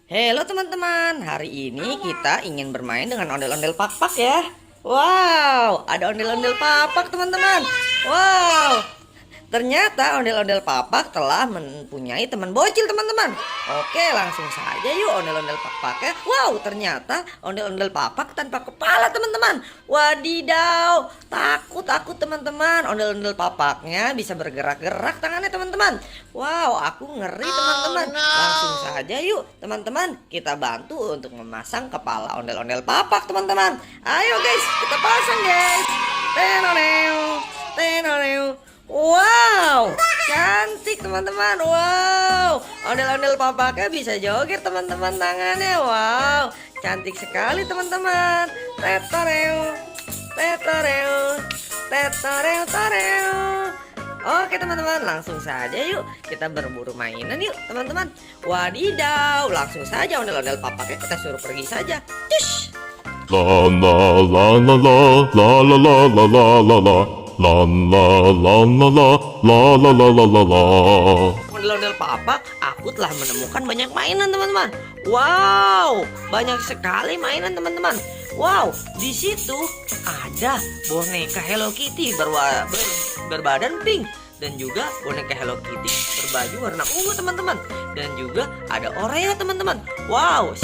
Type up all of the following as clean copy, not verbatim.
Halo teman-teman, hari ini kita ingin bermain dengan ondel-ondel pak-pak ya. Wow, ada ondel-ondel pak-pak teman-teman. Wow, ternyata ondel-ondel papak telah mempunyai teman bocil teman-teman. Oke, langsung saja yuk ondel-ondel papaknya. Wow, ternyata ondel-ondel papak tanpa kepala teman-teman. Wadidaw, takut teman-teman. Ondel-ondel papaknya bisa bergerak-gerak tangannya teman-teman. Wow, aku ngeri teman-teman. Langsung saja yuk teman-teman, kita bantu untuk memasang kepala ondel-ondel papak teman-teman. Ayo guys, kita pasang guys. Tenoneo, tenoneo. Wow, cantik teman-teman. Wow, ondel-ondel papaknya bisa joget teman-teman tangannya. Wow, cantik sekali teman-teman. Tetoreo, tetoreo, tetoreo, toreo. Oke teman-teman, langsung saja yuk kita berburu mainan yuk teman-teman. Wadidaw, langsung saja ondel-ondel papaknya kita suruh pergi saja. Tush. La la la la la la la la la la la la. La la la la la la la la la la la. Ondel-ondel papak, aku telah menemukan banyak mainan teman-teman. Wow, banyak sekali mainan teman-teman. Wow, di situ ada boneka Hello Kitty berbadan pink dan juga boneka Hello Kitty berbaju warna ungu teman-teman. Dan juga ada Oreo teman-teman. Wow,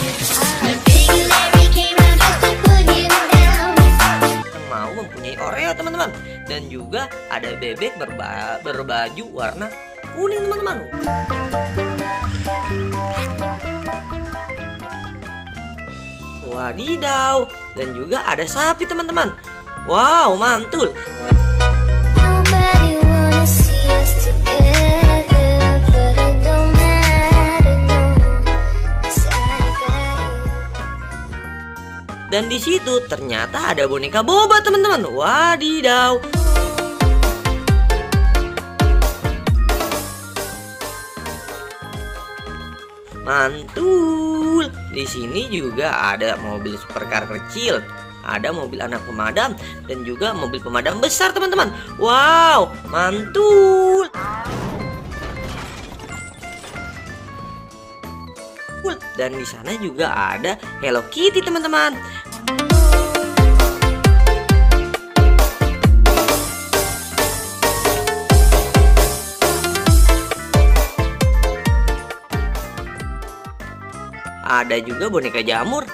mau mempunyai Oreo teman-teman. Dan juga ada bebek berbaju warna kuning teman-teman. Wadidaw, dan juga ada sapi teman-teman. Wow, mantul. Dan di situ ternyata ada boneka boba teman-teman. Wadidaw. Mantul. Di sini juga ada mobil supercar kecil, ada mobil anak pemadam dan juga mobil pemadam besar teman-teman. Wow, mantul. Dan di sana juga ada Hello Kitty teman-teman. Ada juga boneka jamur.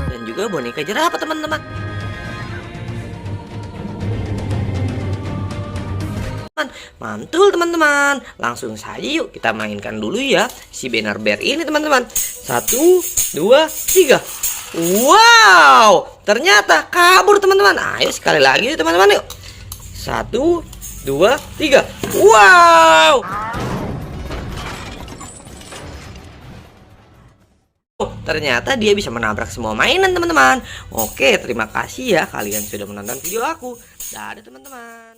Dan juga boneka jerapah teman-teman. Mantul teman-teman. Langsung saja yuk kita mainkan dulu ya si Benar Bear ini teman-teman. 1, 2, 3. Wow, ternyata kabur teman-teman. Ayo sekali lagi teman-teman yuk. 1, 2, 3. Wow, ternyata dia bisa menabrak semua mainan teman-teman. Oke, terima kasih ya kalian sudah menonton video aku. Dadah teman-teman.